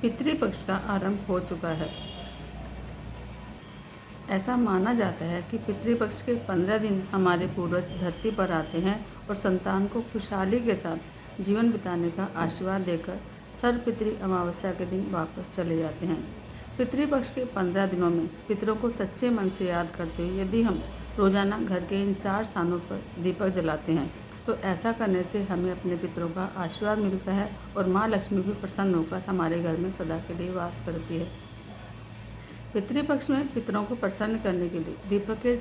पितृपक्ष का आरंभ हो चुका है। ऐसा माना जाता है कि पितृपक्ष के 15 दिन हमारे पूर्वज धरती पर आते हैं और संतान को खुशहाली के साथ जीवन बिताने का आशीर्वाद देकर सर्वपितृ अमावस्या के दिन वापस चले जाते हैं। पितृपक्ष के 15 दिनों में पितरों को सच्चे मन से याद करते हुए यदि हम रोजाना घर के इन 4 स्थानों पर दीपक जलाते हैं तो ऐसा करने से हमें अपने पितरों का आशीर्वाद मिलता है और माँ लक्ष्मी भी प्रसन्न होकर हमारे घर में सदा के लिए वास करती है। पितृपक्ष में पितरों को प्रसन्न करने के लिए दीपक के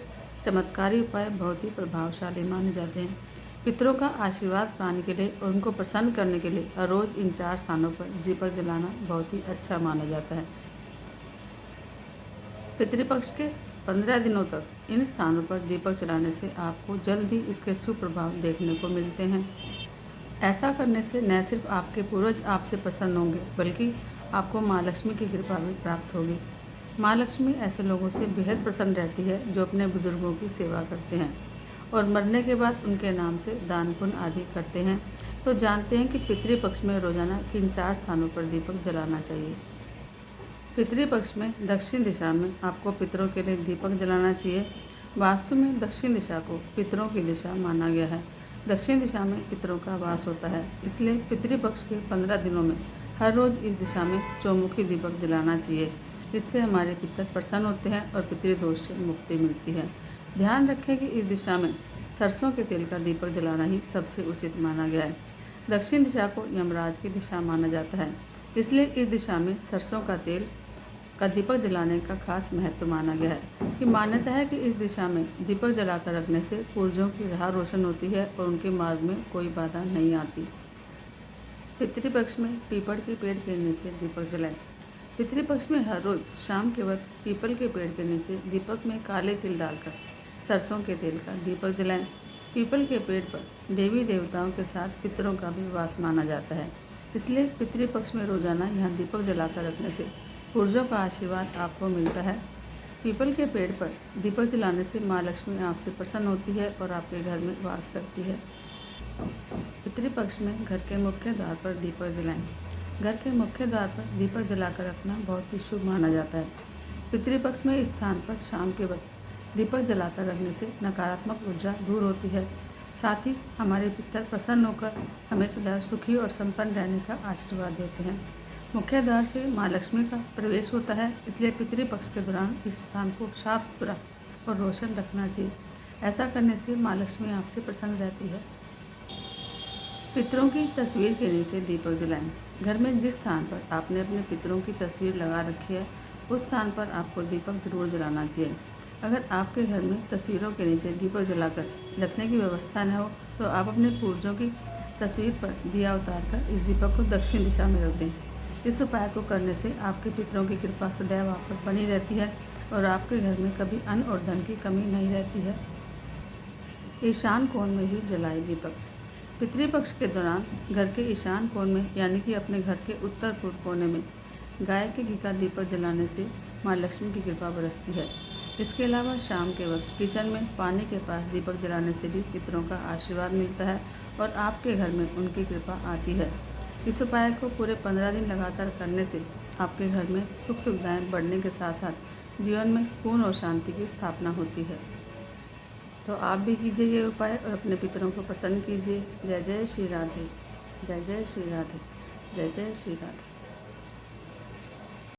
चमत्कारी उपाय बहुत ही प्रभावशाली माने जाते हैं। पितरों का आशीर्वाद पाने के लिए और उनको प्रसन्न करने के लिए हर रोज इन 4 स्थानों पर दीपक जलाना बहुत ही अच्छा माना जाता है। पितृपक्ष के 15 दिनों तक इन स्थानों पर दीपक जलाने से आपको जल्द ही इसके शुभ प्रभाव देखने को मिलते हैं। ऐसा करने से न सिर्फ आपके पूर्वज आपसे प्रसन्न होंगे बल्कि आपको माँ लक्ष्मी की कृपा भी प्राप्त होगी। माँ लक्ष्मी ऐसे लोगों से बेहद प्रसन्न रहती है जो अपने बुजुर्गों की सेवा करते हैं और मरने के बाद उनके नाम से दान पुण्य आदि करते हैं। तो जानते हैं कि पितृपक्ष में रोजाना किन 4 स्थानों पर दीपक जलाना चाहिए। पितृपक्ष में दक्षिण दिशा में आपको पितरों के लिए दीपक जलाना चाहिए। वास्तु में दक्षिण दिशा को पितरों की दिशा माना गया है। दक्षिण दिशा में पितरों का वास होता है, इसलिए पितृपक्ष के 15 दिनों में हर रोज इस दिशा में चौमुखी दीपक जलाना चाहिए। इससे हमारे पितर प्रसन्न होते हैं और पितृदोष से मुक्ति मिलती है। ध्यान रखें कि इस दिशा में सरसों के तेल का दीपक जलाना ही सबसे उचित माना गया है। दक्षिण दिशा को यमराज की दिशा माना जाता है, इसलिए इस दिशा में सरसों का तेल का दीपक जलाने का खास महत्व माना गया है। कि मान्यता है कि इस दिशा में दीपक जलाकर रखने से पूर्वजों की राह रोशन होती है और उनके मार्ग में कोई बाधा नहीं आती। पितृपक्ष में पीपल के पेड़ के नीचे दीपक जलाएं। पितृपक्ष में हर रोज शाम के वक्त पीपल के पेड़ के नीचे दीपक में काले तिल डालकर सरसों के तेल का दीपक जलाएं। पीपल के पेड़ पर देवी देवताओं के साथ पितरों का भी वास माना जाता है, इसलिए पितृपक्ष में रोजाना यहाँ दीपक जलाकर रखने से पूर्वजों का आशीर्वाद आपको मिलता है। पीपल के पेड़ पर दीपक जलाने से माँ लक्ष्मी आपसे प्रसन्न होती है और आपके घर में वास करती है। पितृपक्ष में घर के मुख्य द्वार पर दीपक जलाएं। घर के मुख्य द्वार पर दीपक जलाकर रखना बहुत ही शुभ माना जाता है। पितृपक्ष में इस स्थान पर शाम के वक्त दीपक जलाकर रखने से नकारात्मक ऊर्जा दूर होती है। साथ ही हमारे पितर प्रसन्न होकर हमें सदैव सुखी और संपन्न रहने का आशीर्वाद देते हैं। मुख्य द्वार से माँ लक्ष्मी का प्रवेश होता है, इसलिए पितृपक्ष के दौरान इस स्थान को साफ सुथरा और रोशन रखना चाहिए। ऐसा करने से माँ लक्ष्मी आपसे प्रसन्न रहती है। पितरों की तस्वीर के नीचे दीपक जलाएं। घर में जिस स्थान पर आपने अपने पितरों की तस्वीर लगा रखी है उस स्थान पर आपको दीपक जरूर जलाना चाहिए। अगर आपके घर में तस्वीरों के नीचे दीपक जलाकर रखने की व्यवस्था न हो तो आप अपने पूर्वजों की तस्वीर पर दिया उतार कर इस दीपक को दक्षिण दिशा में रख दें। इस उपाय को करने से आपके पितरों की कृपा सदैव आप पर बनी रहती है और आपके घर में कभी अन्न और धन की कमी नहीं रहती है। ईशान कोण में ही जलाए दीपक। पितृपक्ष के दौरान घर के ईशान कोण में यानी कि अपने घर के उत्तर पूर्व कोने में गाय के घी का दीपक जलाने से माँ लक्ष्मी की कृपा बरसती है। इसके अलावा शाम के वक्त किचन में पानी के पास दीपक जलाने से भी पितरों का आशीर्वाद मिलता है और आपके घर में उनकी कृपा आती है। इस उपाय को पूरे 15 दिन लगातार करने से आपके घर में सुख सुविधाएं बढ़ने के साथ साथ जीवन में सुकून और शांति की स्थापना होती है। तो आप भी कीजिए ये उपाय और अपने पितरों को प्रसन्न कीजिए। जय जय श्री राधे, जय जय श्री राधे, जय जय श्री राधे।